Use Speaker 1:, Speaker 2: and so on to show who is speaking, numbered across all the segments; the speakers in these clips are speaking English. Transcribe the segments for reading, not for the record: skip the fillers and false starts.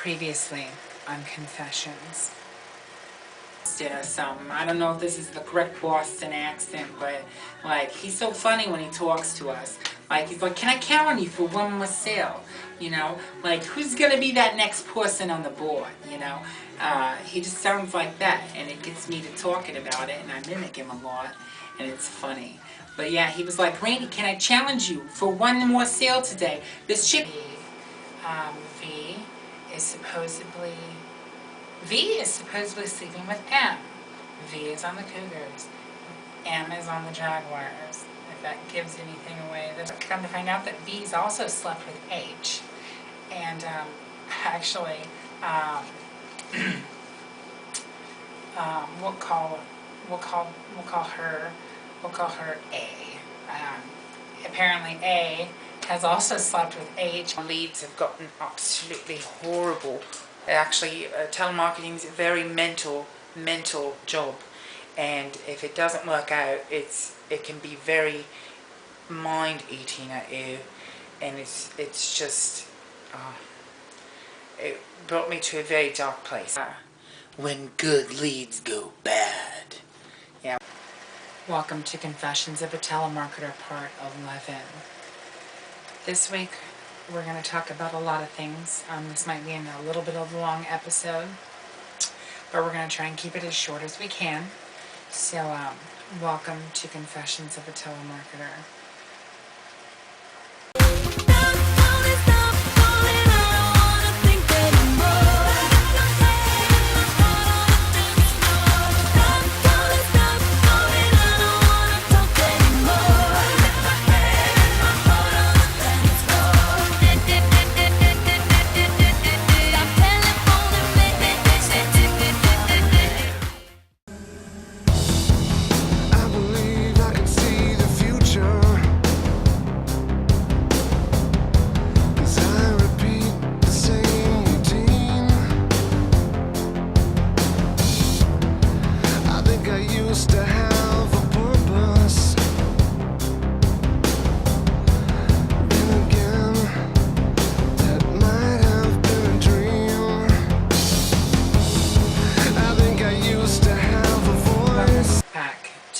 Speaker 1: Previously on Confessions. I don't know if this is the correct Boston accent, but like, he's so funny when he talks to us. Like, he's like, can I count on you for one more sale? You know, like, who's gonna be that next person on the board, you know? He just sounds like that, and it gets me to talking about it, and I mimic him a lot, and it's funny. But yeah, he was like, Randy, can I challenge you for one more sale today? This chick, V is supposedly sleeping with M. V is on the Cougars. M is on the Jaguars. If that gives anything away. Come to find out that V's also slept with H. And actually, we'll call her A. Apparently A has also slept with H. Leads have gotten absolutely horrible. Actually, telemarketing is a very mental job, and if it doesn't work out, it can be very mind-eating at you, and it's just it brought me to a very dark place. When good leads go bad. Yeah. Welcome to Confessions of a Telemarketer, Part 11. This week, we're going to talk about a lot of things. This might be a little bit of a long episode, but we're going to try and keep it as short as we can. So, welcome to Confessions of a Telemarketer.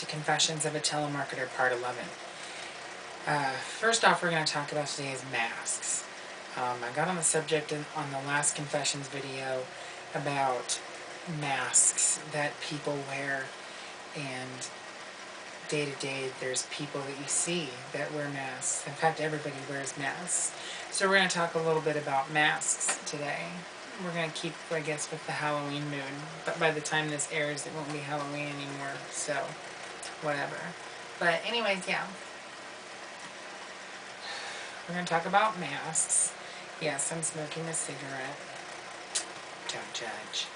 Speaker 1: Confessions of a Telemarketer, Part 11. First off, we're going to talk about today is masks. I got on the subject on the last Confessions video about masks that people wear, and day to day there's people that you see that wear masks. In fact, everybody wears masks. So we're going to talk a little bit about masks today. We're going to keep, I guess, with the Halloween mood, but by the time this airs, it won't be Halloween anymore, so whatever. But anyways, yeah. We're going to talk about masks. Yes, I'm smoking a cigarette. Don't judge.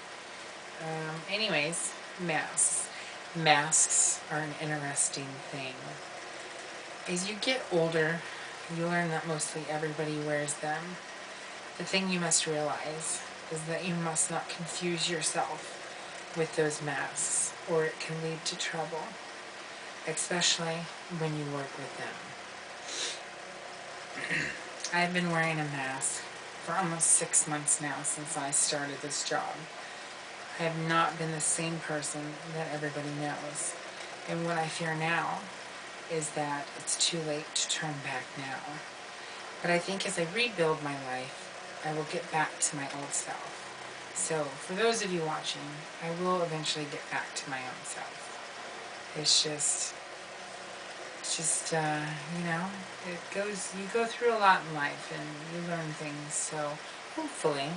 Speaker 1: Anyways, masks. Masks are an interesting thing. As you get older, you learn that mostly everybody wears them. The thing you must realize is that you must not confuse yourself with those masks, or it can lead to trouble. Especially when you work with them. I've been wearing a mask for almost 6 months now since I started this job. I have not been the same person that everybody knows. And what I fear now is that it's too late to turn back now. But I think as I rebuild my life, I will get back to my old self. So, for those of you watching, I will eventually get back to my own self. It's just, you know, you go through a lot in life and you learn things, so hopefully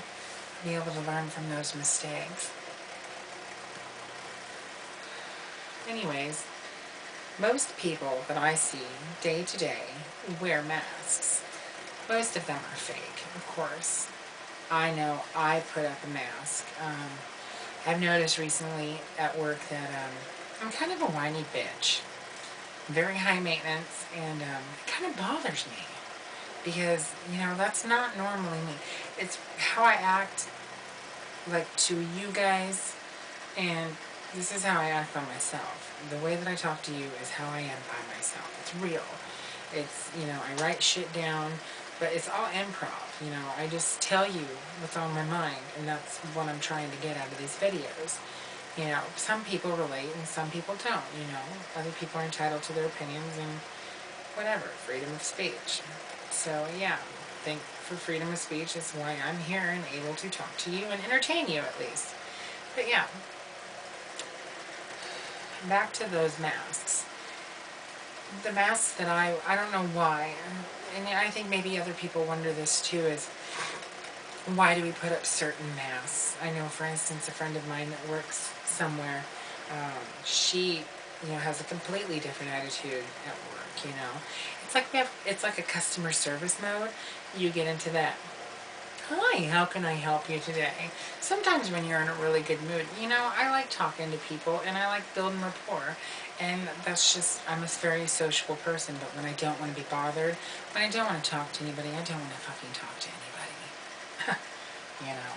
Speaker 1: be able to learn from those mistakes. Anyways, most people that I see day to day wear masks. Most of them are fake, of course. I know I put up a mask. I've noticed recently at work that I'm kind of a whiny bitch. Very high maintenance, and it kind of bothers me. Because, you know, that's not normally me. It's how I act, like, to you guys, and this is how I act by myself. The way that I talk to you is how I am by myself. It's real. It's, you know, I write shit down. But it's all improv, you know. I just tell you what's on my mind, and that's what I'm trying to get out of these videos. You know, some people relate and some people don't, you know. Other people are entitled to their opinions and whatever, freedom of speech. So, yeah, thank for freedom of speech. Is why I'm here and able to talk to you and entertain you at least. But yeah, back to those masks. The masks that I don't know why, and I think maybe other people wonder this too, is why do we put up certain masks? I know, for instance, a friend of mine that works somewhere, she, you know, has a completely different attitude at work, you know. It's like a customer service mode. You get into that. Hi, how can I help you today? Sometimes when you're in a really good mood, you know, I like talking to people and I like building rapport. And that's just, I'm a very sociable person, but when I don't want to be bothered, when I don't want to talk to anybody, I don't want to fucking talk to anybody. You know?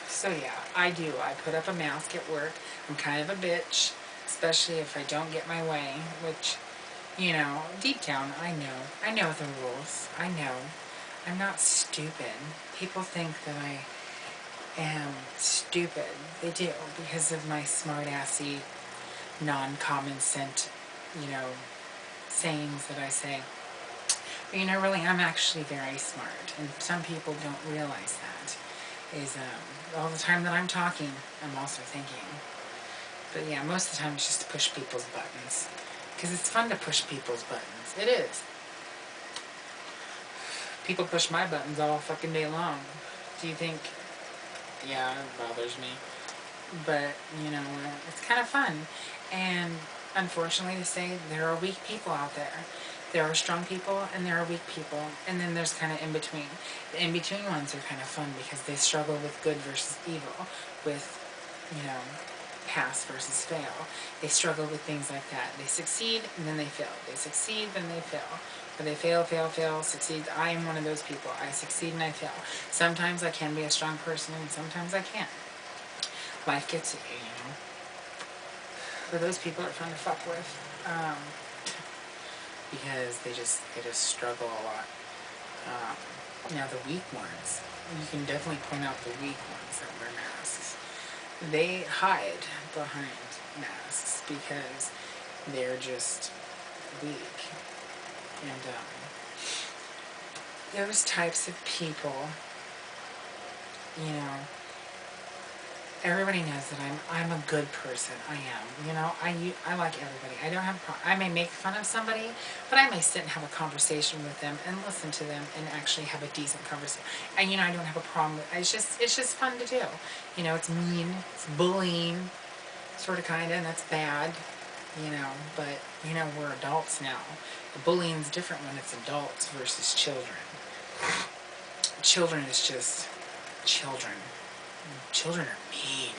Speaker 1: So yeah, I do. I put up a mask at work. I'm kind of a bitch, especially if I don't get my way, which, you know, deep down, I know. I know the rules. I know. I'm not stupid. People think that I am stupid. They do, because of my smart-assy, non-common sense, you know, sayings that I say. But, you know, really, I'm actually very smart, and some people don't realize that. Is all the time that I'm talking, I'm also thinking. But yeah, most of the time it's just to push people's buttons. Because it's fun to push people's buttons. It is. People push my buttons all fucking day long. Do you think... Yeah, it bothers me. But, you know, it's kind of fun. And unfortunately to say, there are weak people out there. There are strong people and there are weak people. And then there's kind of in between. The in between ones are kind of fun because they struggle with good versus evil. With, you know, pass versus fail. They struggle with things like that. They succeed and then they fail. They succeed, then they fail. But they fail, fail, fail, succeed. I am one of those people. I succeed and I fail. Sometimes I can be a strong person and sometimes I can't. Life gets at you, you know. But those people are fun to fuck with. Because they just struggle a lot. Now the weak ones, you can definitely point out the weak ones that wear masks. They hide behind masks because they're just weak. And those types of people, you know, everybody knows that I'm a good person. I am. You know, I like everybody. I don't have I may make fun of somebody, but I may sit and have a conversation with them and listen to them and actually have a decent conversation. And you know, I don't have a problem with it's just fun to do. You know, it's mean, it's bullying, sort of kinda, and that's bad. You know, but you know, we're adults now. The bullying's different when it's adults versus children. Children is just children. Children are mean.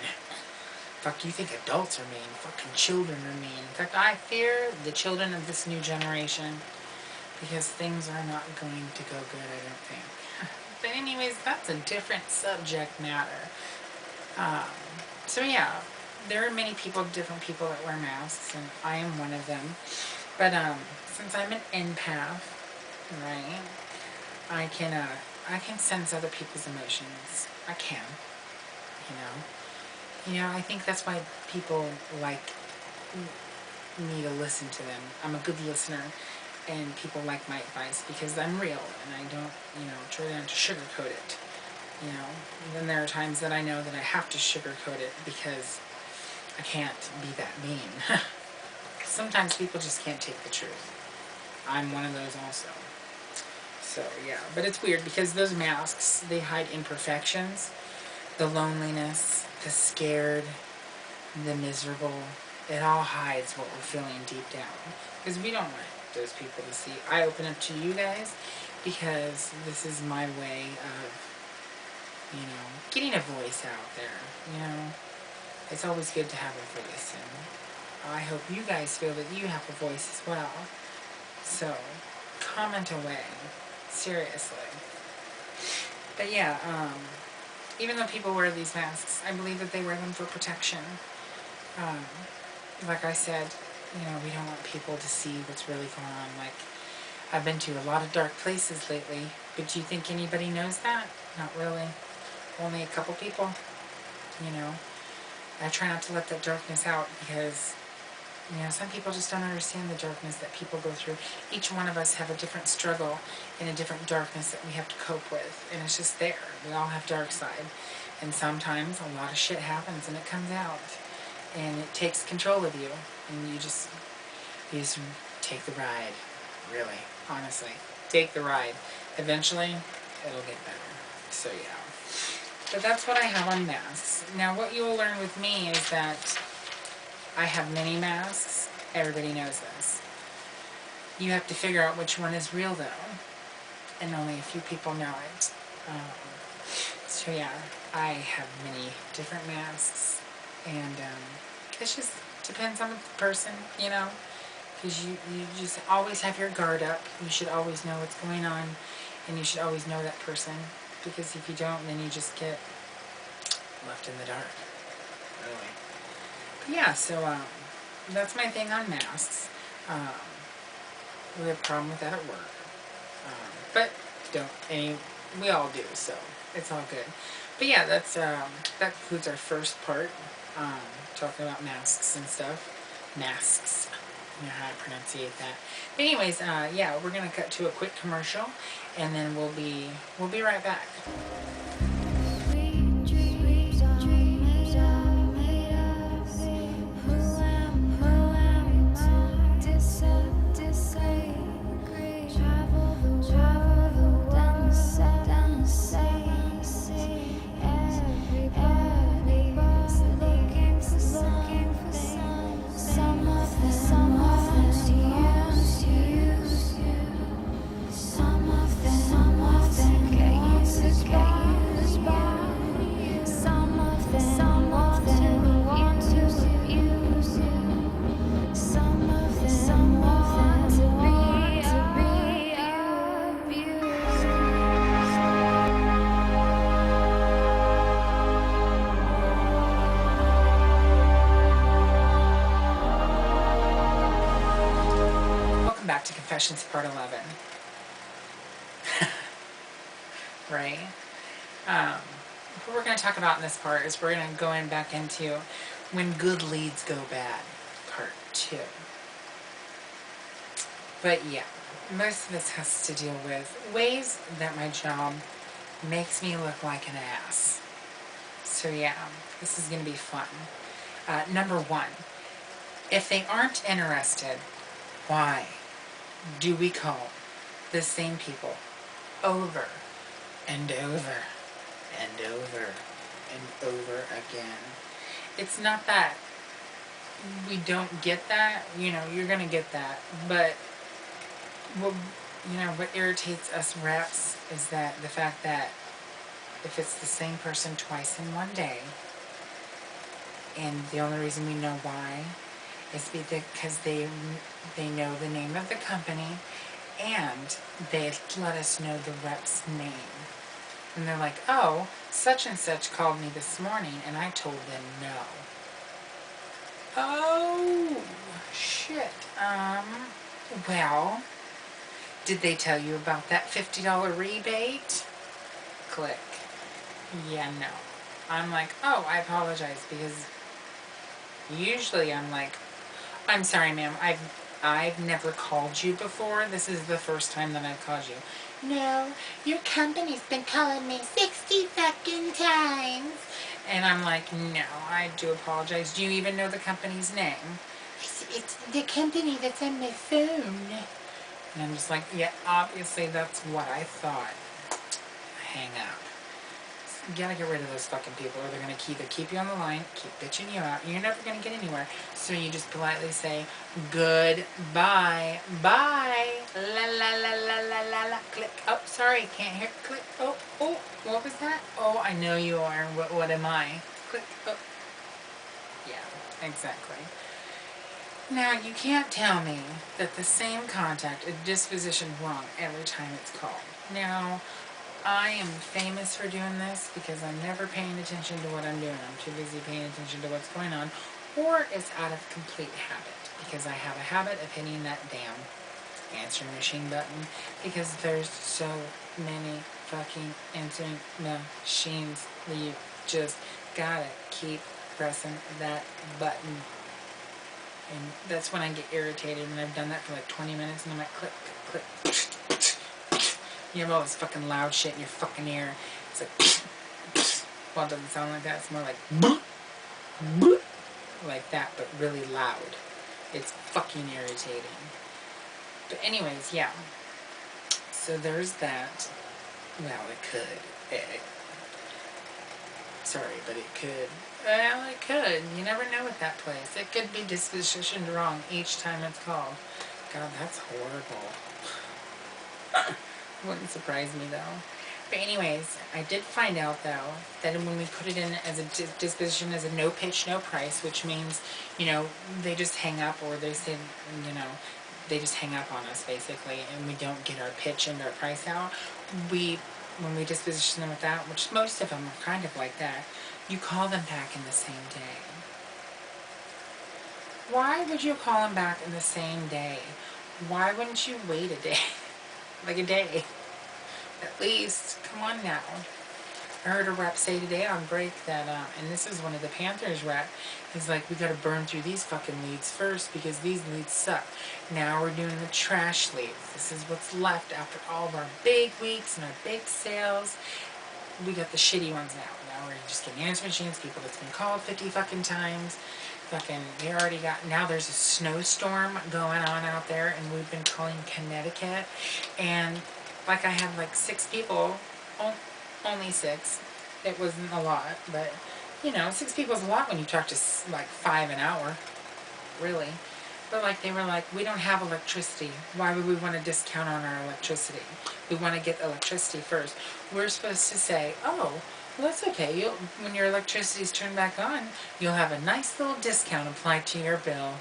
Speaker 1: Fuck, you think adults are mean. Fucking children are mean. In fact, I fear the children of this new generation because things are not going to go good, I don't think. But anyways, that's a different subject matter. So yeah, there are many people, different people that wear masks, and I am one of them. But since I'm an empath, right, I can sense other people's emotions. I can. You know, I think that's why people like me to listen to them. I'm a good listener, and people like my advice because I'm real, and I don't, you know, try to sugarcoat it. You know, and then there are times that I know that I have to sugarcoat it because I can't be that mean. Sometimes people just can't take the truth. I'm one of those also. So, yeah, but it's weird because those masks, they hide imperfections. The loneliness, the scared, the miserable, it all hides what we're feeling deep down. Because we don't want those people to see. I open up to you guys because this is my way of, you know, getting a voice out there. You know, it's always good to have a voice. And I hope you guys feel that you have a voice as well. So, comment away. Seriously. But yeah, even though people wear these masks, I believe that they wear them for protection. Like I said, you know, we don't want people to see what's really going on. Like, I've been to a lot of dark places lately, but do you think anybody knows that? Not really. Only a couple people, you know. I try not to let that darkness out because, some people just don't understand the darkness that people go through. Each one of us have a different struggle and a different darkness that we have to cope with, and it's just there. We all have dark side, and sometimes a lot of shit happens and it comes out, and it takes control of you, and you just take the ride. Really, honestly, take the ride. Eventually, it'll get better. So yeah. But that's what I have on masks. Now, what you will learn with me is that I have many masks. Everybody knows this. You have to figure out which one is real, though, and only a few people know it. So yeah, I have many different masks, and it just depends on the person, because you just always have your guard up. You should always know what's going on, and you should always know that person, because if you don't, then you just get left in the dark, really. But yeah, so that's my thing on masks. We have a problem with that at work, but we all do, so it's all good. But yeah, that concludes our first part, talking about masks and stuff. Masks. You know how to pronunciate that. But anyways, yeah, we're gonna cut to a quick commercial, and then we'll be right back. Back to Confessions Part 11. Right? What we're going to talk about in this part is we're going to go back into When Good Leads Go Bad, Part 2. But yeah, most of this has to deal with ways that my job makes me look like an ass. So yeah, this is going to be fun. Number 1, if they aren't interested, why do we call the same people over and over and over and over again? It's not that we don't get that, you're gonna get that, but what irritates us reps is that the fact that if it's the same person twice in one day, and the only reason we know why is because they know the name of the company, and they let us know the rep's name. And they're like, oh, such and such called me this morning, and I told them no. Oh, shit. Well, did they tell you about that $50 rebate? Click. Yeah, no. I'm like, oh, I apologize, because usually I'm like, I'm sorry, ma'am, I've never called you before. This is the first time that I've called you. No, your company's been calling me 60 fucking times. And I'm like, no, I do apologize. Do you even know the company's name? It's the company that's on my phone. And I'm just like, yeah, obviously that's what I thought. Hang up. You gotta get rid of those fucking people, or they're gonna either keep you on the line, keep bitching you out, and you're never gonna get anywhere. So you just politely say, goodbye, bye, la la la la la la la, click. Oh, sorry, can't hear, click. Oh, what was that? Oh, I know you are. What am I? Click. Oh, yeah, exactly. Now, you can't tell me that the same contact is dispositioned wrong every time it's called. Now, I am famous for doing this because I'm never paying attention to what I'm doing. I'm too busy paying attention to what's going on, or it's out of complete habit, because I have a habit of hitting that damn answering machine button, because there's so many fucking answering machines that you just gotta keep pressing that button. And that's when I get irritated, and I've done that for like 20 minutes, and I'm like, click, click, click. You have all this fucking loud shit in your fucking ear. It's like, well, it doesn't sound like that. It's more like, like that, but really loud. It's fucking irritating. But anyways, yeah. So there's that. Well, it could. Sorry, but it could. Well, it could. You never know with that place. It could be dispositioned wrong each time it's called. God, that's horrible. Wouldn't surprise me, though. But anyways, I did find out, though, that when we put it in as a disposition as a no pitch, no price, which means, you know, they just hang up, or they say, you know, they just hang up on us, basically, and we don't get our pitch and our price out. When we disposition them with that, which most of them are kind of like that, you call them back in the same day. Why would you call them back in the same day? Why wouldn't you wait a day? Like a day. At least. Come on now. I heard a rep say today on break that, and this is one of the Panthers rep, he's like, we gotta burn through these fucking leads first because these leads suck. Now we're doing the trash leads. This is what's left after all of our big weeks and our big sales. We got the shitty ones now. Now we're just getting answer machines, people that's been called 50 fucking times. Fucking, they already got, now there's a snowstorm going on out there, and we've been calling Connecticut, and like I had like 6 people, only 6. It wasn't a lot, but you know, 6 people is a lot when you talk to like 5 an hour, really. But like they were like, we don't have electricity. Why would we want to discount on our electricity? We want to get electricity first. We're supposed to say, oh, well, that's okay. When your electricity's turned back on, you'll have a nice little discount applied to your bill.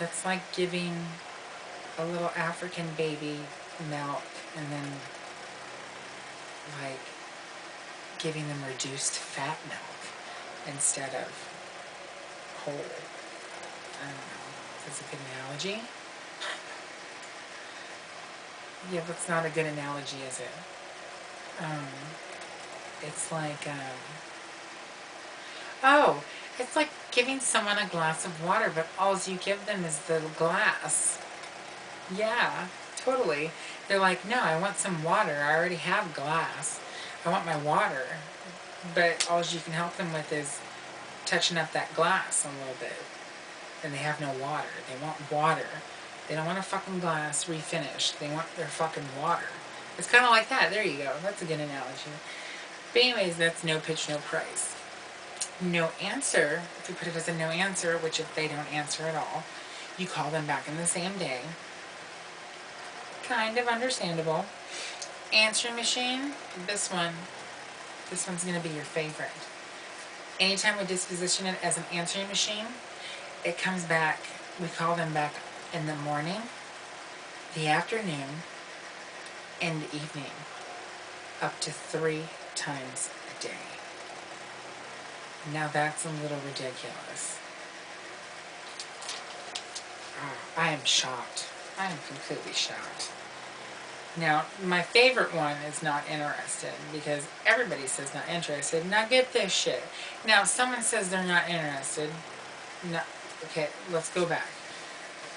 Speaker 1: That's like giving a little African baby milk and then like giving them reduced fat milk instead of whole. I don't know. Is this a good analogy? Yeah, that's not a good analogy, is it? It's like, oh, it's like giving someone a glass of water, but all you give them is the glass. Yeah, totally. They're like, no, I want some water. I already have glass. I want my water. But all you can help them with is touching up that glass a little bit. And they have no water. They want water. They don't want a fucking glass refinished. They want their fucking water. It's kind of like that. There you go. That's a good analogy. But anyways, that's no pitch, no price. No answer, if you put it as a no answer, which if they don't answer at all, you call them back in the same day. Kind of understandable. Answering machine, this one's going to be your favorite. Anytime we disposition it as an answering machine, it comes back, we call them back in the morning, the afternoon, and the evening, up to 3 times a day. Now that's a little ridiculous. I am shocked. I am completely shocked. Now, my favorite one is not interested, because everybody says not interested. Now get this shit. Now, if someone says they're not interested, no, okay, let's go back.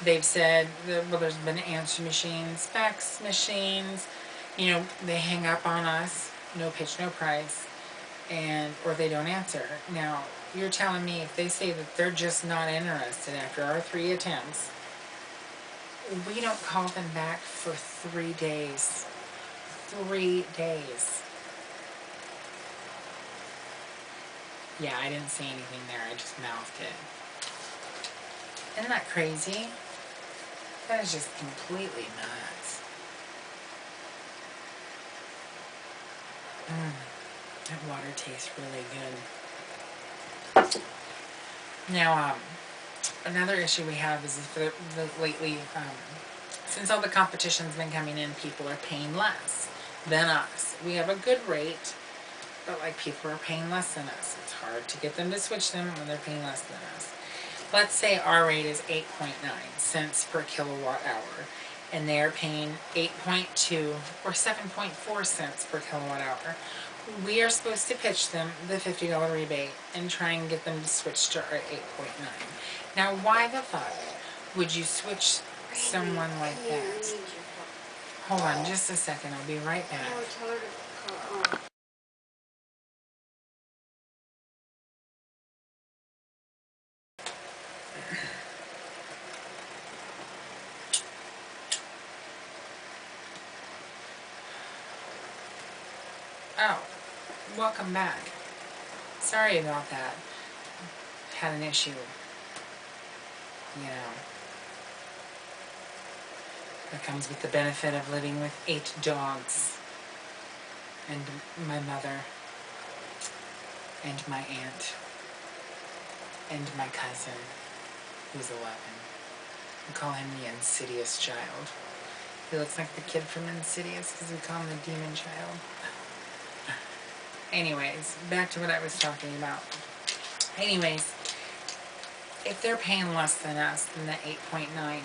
Speaker 1: They've said, well, there's been answer machines, fax machines, you know, they hang up on us, no pitch, no price, or they don't answer. Now, you're telling me if they say that they're just not interested after our 3 attempts, we don't call them back for 3 days. 3 days. Yeah, I didn't say anything there. I just mouthed it. Isn't that crazy? That is just completely nuts. That water tastes really good. Now, another issue we have is lately, since all the competition's been coming in, people are paying less than us. We have a good rate, but like people are paying less than us. It's hard to get them to switch them when they're paying less than us. let's say our rate is 8.9 cents per kilowatt hour, and they're paying 8.2 or 7.4 cents per kilowatt hour. We are supposed to pitch them the $50 rebate and try and get them to switch to our 8.9. Now, why the fuck would you switch someone like that? Hold on just a second, I'll be right back. Oh, welcome back. Sorry about that. Had an issue. You know, that comes with the benefit of living with 8 dogs, and my mother, and my aunt, and my cousin, who's 11. We call him the Insidious Child. He looks like the kid from Insidious because we call him the Demon Child. Anyways, back to what I was talking about. Anyways, if they're paying less than us, than the 8.9,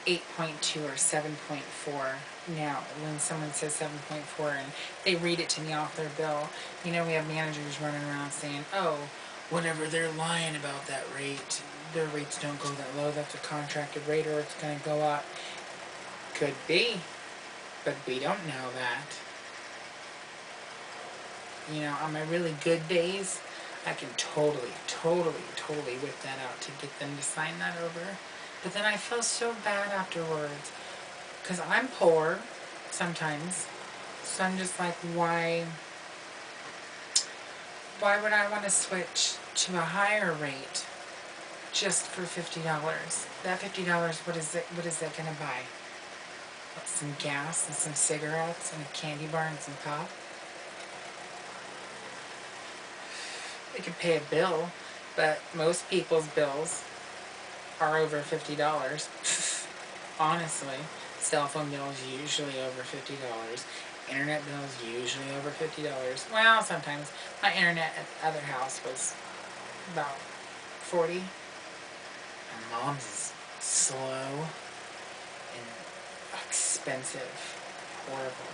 Speaker 1: 8.2 or 7.4, now when someone says 7.4 and they read it to me off their bill, you know, we have managers running around saying, oh, whenever they're lying about that rate, their rates don't go that low, that's a contracted rate, or it's going to go up. Could be, but we don't know that. You know, on my really good days, I can totally whip that out to get them to sign that over. But then I feel so bad afterwards, because I'm poor sometimes, so I'm just like, why would I want to switch to a higher rate just for $50? That $50, what is that going to buy? What, some gas and some cigarettes and a candy bar and some pop? It could pay a bill, but most people's bills are over $50. Honestly, cell phone bills usually over $50. Internet bills usually over $50. Well, sometimes my internet at the other house was about $40. My mom's is slow and expensive, horrible.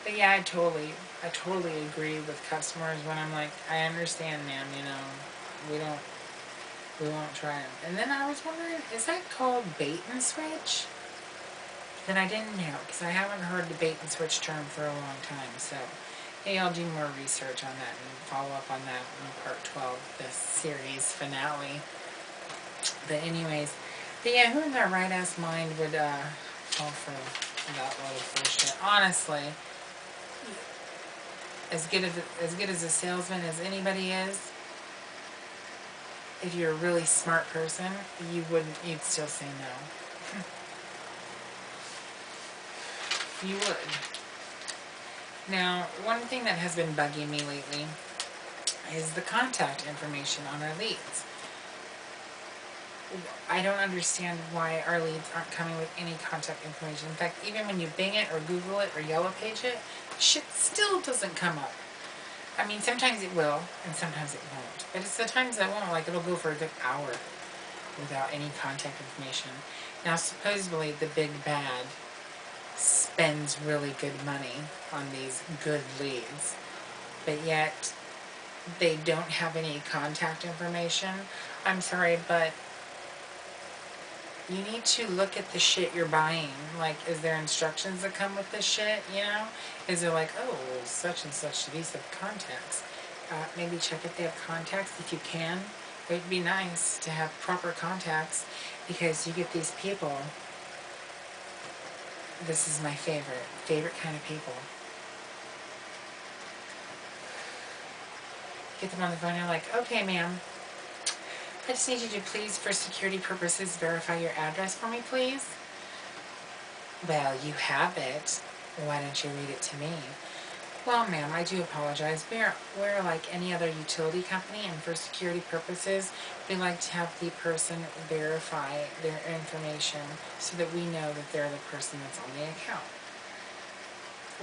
Speaker 1: But yeah, I totally agree with customers when I'm like, I understand, ma'am, you know, we won't try them. And then I was wondering, is that called bait and switch? Then I didn't know, because I haven't heard the bait and switch term for a long time, so maybe I'll do more research on that and follow up on that in part 12, this series finale. But anyways, but yeah, who in their right ass mind would fall for that load of bullshit? Honestly, as good as a salesman as anybody is, if you're a really smart person, you'd still say no. You would. Now, one thing that has been bugging me lately is the contact information on our leads. I don't understand why our leads aren't coming with any contact information. In fact, even when you Bing it or Google it or Yellow Page it, shit still doesn't come up. I mean, sometimes it will, and sometimes it won't. But it's the times that won't, like it'll go for a good hour without any contact information. Now, supposedly, the big bad spends really good money on these good leads, but yet they don't have any contact information. I'm sorry, but you need to look at the shit you're buying. Like, is there instructions that come with this shit, you know? Is it like, oh, such and such, these have contacts. Maybe check if they have contacts if you can. It would be nice to have proper contacts, because you get these people, this is my favorite kind of people. Get them on the phone and you're like, okay, ma'am, I just need you to please, for security purposes, verify your address for me, please. Well, you have it. Why don't you read it to me? Well, ma'am, I do apologize. We're like any other utility company, and for security purposes, we like to have the person verify their information so that we know that they're the person that's on the account.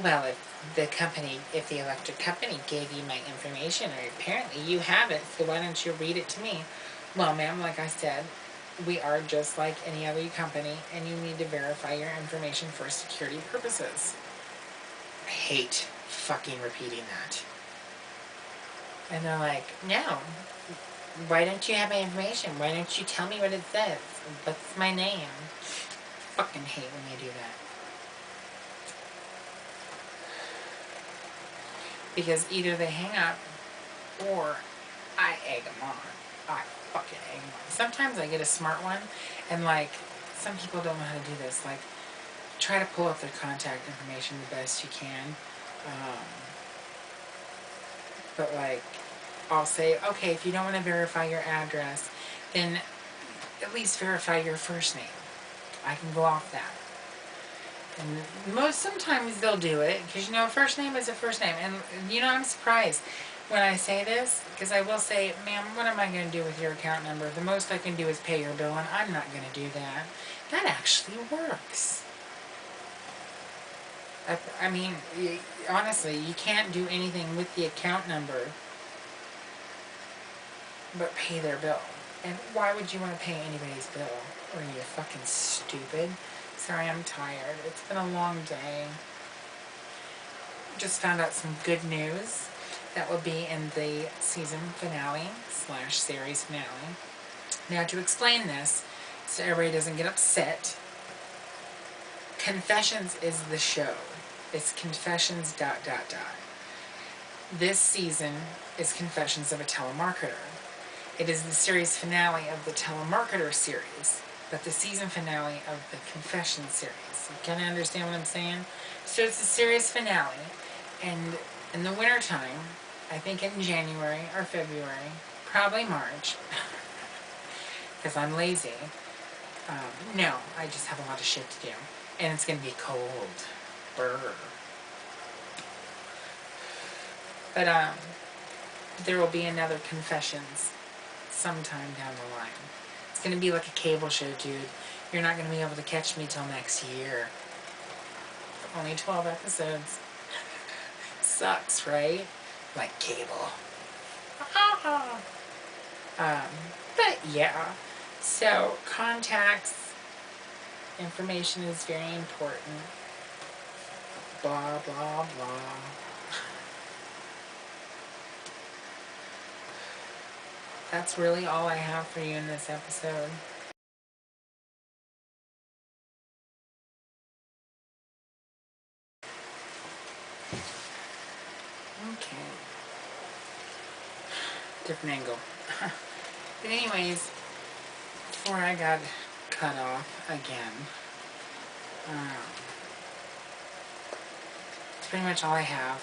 Speaker 1: Well, if the electric company gave you my information, or apparently you have it, so why don't you read it to me? Well, ma'am, like I said, we are just like any other company, and you need to verify your information for security purposes. I hate fucking repeating that. And they're like, no, why don't you have my information? Why don't you tell me what it says? What's my name? Fucking hate when they do that. Because either they hang up or I egg them on. I fucking egg them on. Sometimes I get a smart one, and like, some people don't know how to do this. Like, try to pull up their contact information the best you can. Um, but like, I'll say, okay, if you don't want to verify your address, then at least verify your first name. I can go off that. And sometimes they'll do it, because first name is a first name. And I'm surprised when I say this, because I will say, ma'am, what am I going to do with your account number? The most I can do is pay your bill, and I'm not going to do that. That actually works. I mean, honestly, you can't do anything with the account number but pay their bill. And why would you want to pay anybody's bill? Or are you fucking stupid? Sorry, I'm tired. It's been a long day. Just found out some good news that will be in the season finale / series finale. Now, to explain this, so everybody doesn't get upset, Confessions is the show. It's Confessions ... This season is Confessions of a Telemarketer. It is the series finale of the Telemarketer series, but the season finale of the Confession series. You kind of understand what I'm saying? So it's the series finale, and in the wintertime, I think in January or February, probably March, because I'm lazy. No, I just have a lot of shit to do, and it's going to be cold. Brr. But there will be another Confessions sometime down the line. It's going to be like a cable show, dude. You're not going to be able to catch me till next year. Only 12 episodes. Sucks, right? Like cable. But yeah. So, contacts, information is very important. Blah, blah, blah. That's really all I have for you in this episode. Okay. Different angle. But anyways, before I got cut off again, it's pretty much all I have.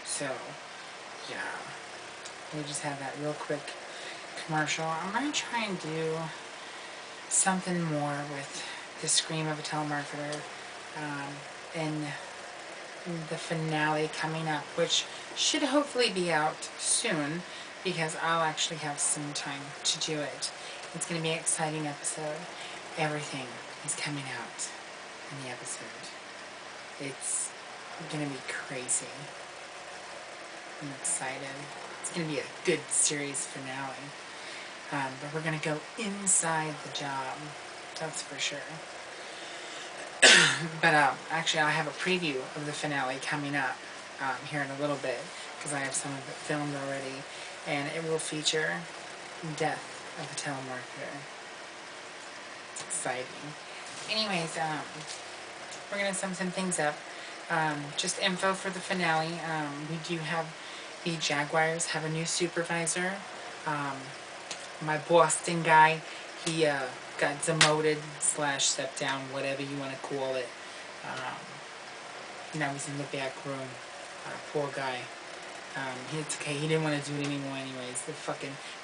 Speaker 1: So, yeah. We just have that real quick commercial. I'm going to try and do something more with the Scream of a Telemarketer and the finale coming up, which should hopefully be out soon, because I'll actually have some time to do it. It's going to be an exciting episode. Everything is coming out in the episode. It's going to be crazy. I'm excited. It's going to be a good series finale. But we're going to go inside the job. That's for sure. But actually, I have a preview of the finale coming up here in a little bit, because I have some of it filmed already. And it will feature Death of the Telemarketer. It's exciting. Anyways, we're going to sum some things up. Just info for the finale. We do have the Jaguars have a new supervisor. My Boston guy, he got demoted / stepped down, whatever you want to call it. Now he's in the back room. Poor guy. It's okay. He didn't want to do it anymore anyways.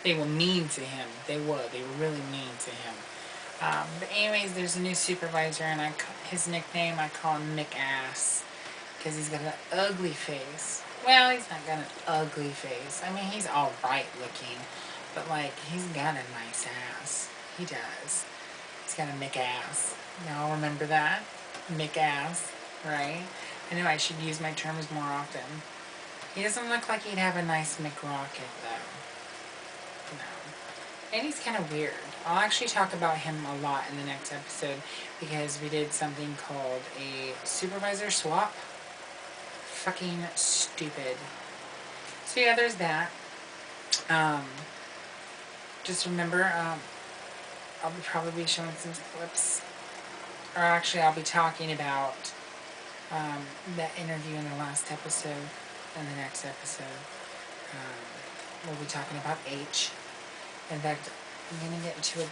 Speaker 1: They were mean to him. They were really mean to him. But anyways, there's a new supervisor, and his nickname, I call him Mick Ass, because he's got an ugly face. Well, he's not got an ugly face. I mean, he's alright looking, but like, he's got a nice ass. He does. He's got a Mick Ass. Y'all remember that? McAss, right? I know I should use my terms more often. He doesn't look like he'd have a nice McRocket, though. No. And he's kind of weird. I'll actually talk about him a lot in the next episode because we did something called a supervisor swap. Fucking stupid. So yeah, there's that. Just remember, I'll probably be showing some clips. Or actually, I'll be talking about that interview in the last episode and the next episode. We'll be talking about H. In fact, I'm going to get into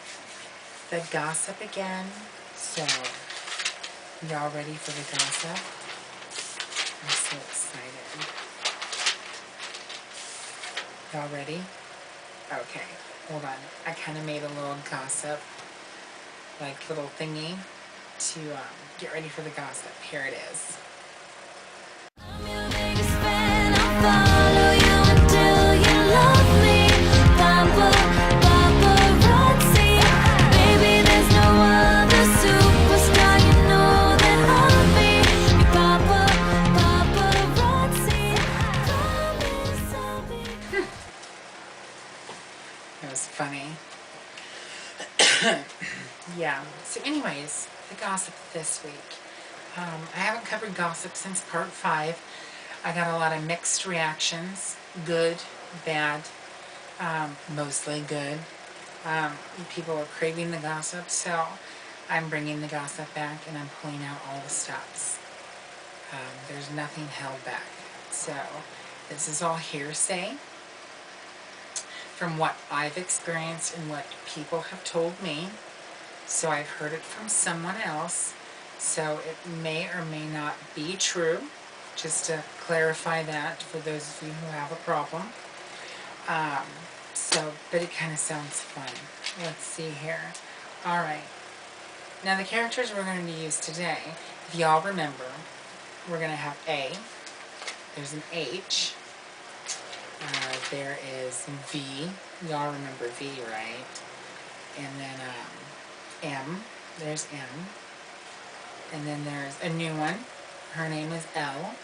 Speaker 1: the gossip again. So, y'all ready for the gossip? I'm so excited. Y'all ready? Okay, hold on. I kind of made a little gossip, like little thingy to get ready for the gossip. Here it is. It was funny. Yeah, so anyways, the gossip this week. I haven't covered gossip since part 5. I got a lot of mixed reactions. Good, bad, mostly good. People are craving the gossip, so I'm bringing the gossip back and I'm pulling out all the stops. There's nothing held back. So this is all hearsay from what I've experienced and what people have told me. So I've heard it from someone else. So it may or may not be true. Just to clarify that for those of you who have a problem. But it kind of sounds fun. Let's see here. Alright. Now the characters we're going to use today, if y'all remember, we're going to have A. There's an H. There is V. Y'all remember V, right? And then M. There's M. And then there's a new one. Her name is L.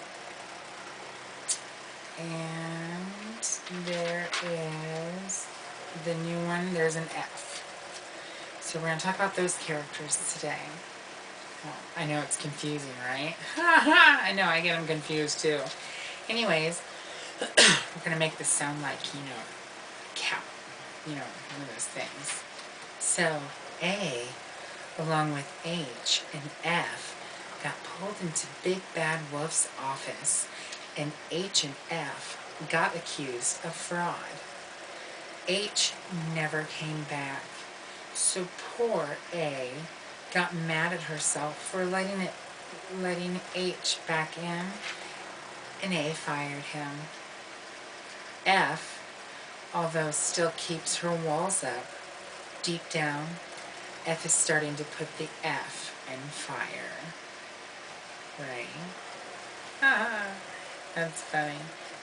Speaker 1: And there is the new one. There's an F. So we're going to talk about those characters today. Well, I know it's confusing, right? I know, I get them confused too. Anyways, we're going to make this sound like, cow. One of those things. So, A, along with H and F, got pulled into Big Bad Wolf's office, and H and F got accused of fraud. H never came back, so poor A got mad at herself for letting H back in, and A fired him. F, although still keeps her walls up, deep down, F is starting to put the F in fire. Right? That's funny.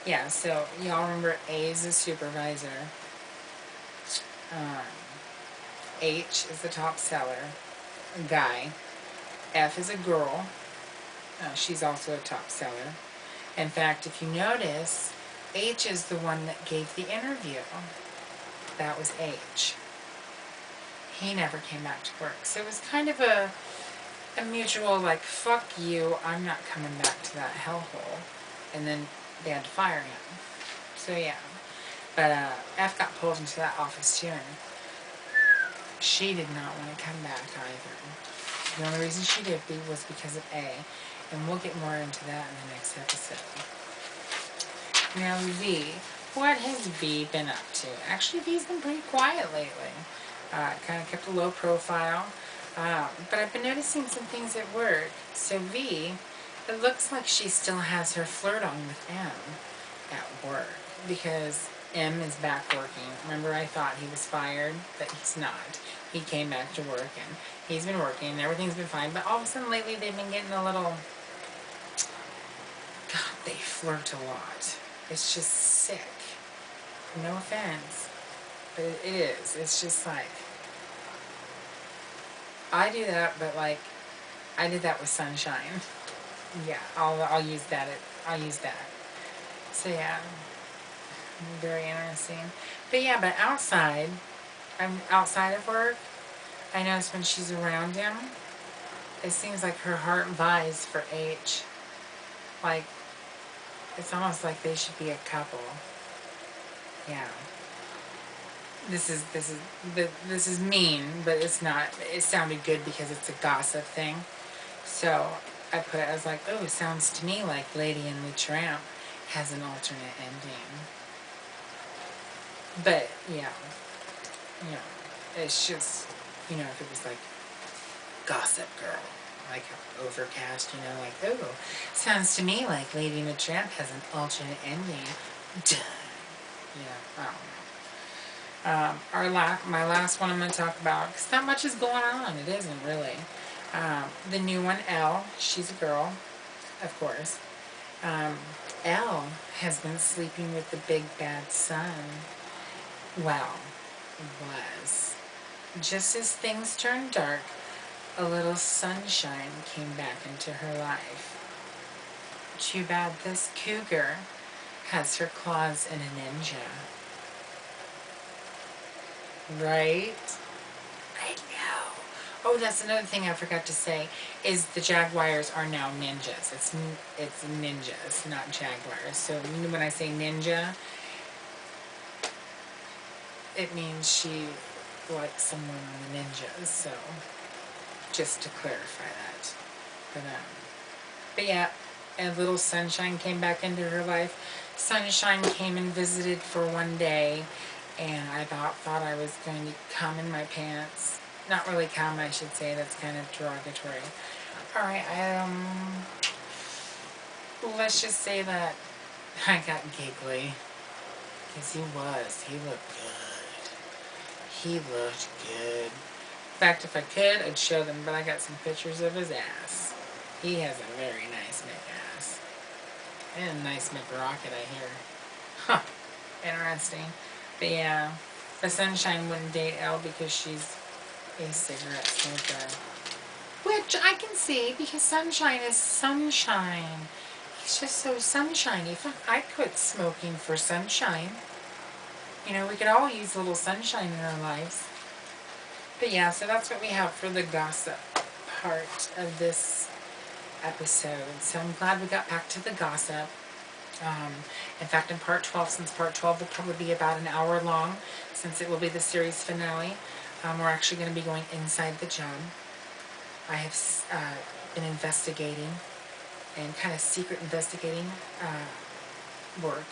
Speaker 1: Yeah, so y'all remember A is a supervisor. H is the top seller, a guy. F is a girl. She's also a top seller. In fact, if you notice, H is the one that gave the interview. That was H. He never came back to work. So it was kind of a mutual, like, fuck you, I'm not coming back to that hellhole. And then they had to fire him. So yeah. But F got pulled into that office too, and she did not want to come back either. The only reason she did was because of A. And we'll get more into that in the next episode. Now V. What has V been up to? Actually, V's been pretty quiet lately. Kind of kept a low profile. But I've been noticing some things at work. So V, it looks like she still has her flirt on with M at work. Because M is back working. Remember, I thought he was fired, but he's not. He came back to work and he's been working and everything's been fine. But all of a sudden lately they've been getting a little... God, they flirt a lot. It's just sick. No offense. But it is. It's just like... I do that, but like... I did that with sunshine. Yeah, I'll use that. I'll use that. So yeah, very interesting. But yeah, but outside, I'm outside of work. I notice when she's around him, it seems like her heart vies for H. Like, it's almost like they should be a couple. Yeah. This is mean, but it's not. It sounded good because it's a gossip thing. So I was like, oh, it sounds to me like Lady and the Tramp has an alternate ending. But yeah, it's just, if it was like Gossip Girl, like Overcast, like, oh, sounds to me like Lady and the Tramp has an alternate ending. Duh. I don't know. My last one I'm going to talk about, because not much is going on. It isn't really. The new one, Elle, she's a girl, of course. Elle has been sleeping with the big bad son. Well, was. Just as things turned dark, a little sunshine came back into her life. Too bad this cougar has her claws in a ninja. Right? I know. Oh, that's another thing I forgot to say, is the jaguars are now ninjas. It's ninjas, not jaguars. So when I say ninja, it means she likes someone on the ninjas. So just to clarify that. But yeah, a little sunshine came back into her life. Sunshine came and visited for one day, and I thought I was going to cum in my pants. Not really cum, I should say. That's kind of derogatory. All right, let's just say that I got giggly, because he looked good. He looked good. In fact, if I could, I'd show them, but I got some pictures of his ass. He has a very nice McAss. And a nice McRocket, I hear. Huh. Interesting. But yeah, the Sunshine wouldn't date Elle because she's a cigarette smoker. Which I can see, because Sunshine is sunshine. He's just so sunshiny. I quit smoking for Sunshine. We could all use a little sunshine in our lives. But yeah, so that's what we have for the gossip part of this episode. So I'm glad we got back to the gossip. In fact, in part 12, since part 12 will probably be about an hour long, since it will be the series finale, we're actually going to be going inside the job. I have been investigating and kind of secret investigating work.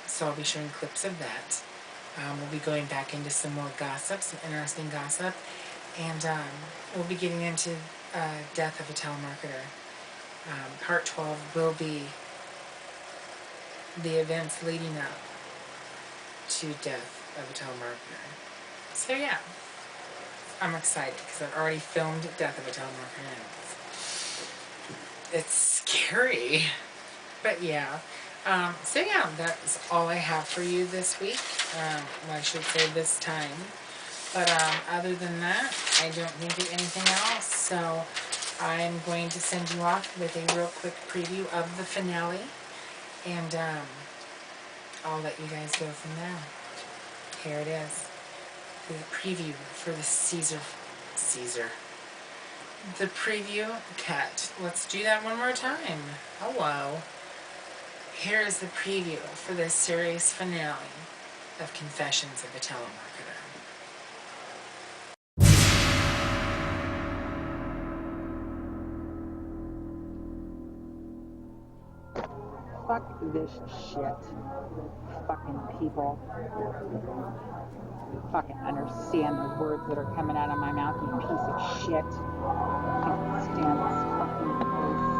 Speaker 1: So I'll be showing clips of that. We'll be going back into some more gossip, some interesting gossip. And we'll be getting into Death of a Telemarketer. Part 12 will be the events leading up to Death of a Telemarketer. So yeah, I'm excited because I've already filmed Death of a Telemarketer. It's scary. But yeah. So yeah, that's all I have for you this week. Well, I should say this time. But other than that, I don't think of anything else. So I'm going to send you off with a real quick preview of the finale. And I'll let you guys go from there. Here it is. The preview for the Caesar. The preview cut. Let's do that one more time. Hello. Here is the preview for the series finale of Confessions of a Telemarketer. Fuck this shit. Fucking people. Fucking understand the words that are coming out of my mouth, you piece of shit. Can't stand this fucking place.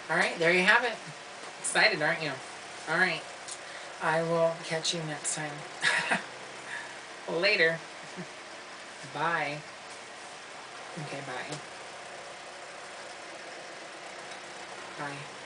Speaker 1: All right, there you have it. Excited, aren't you? All right. I will catch you next time. Later. Bye. Okay, bye. Bye.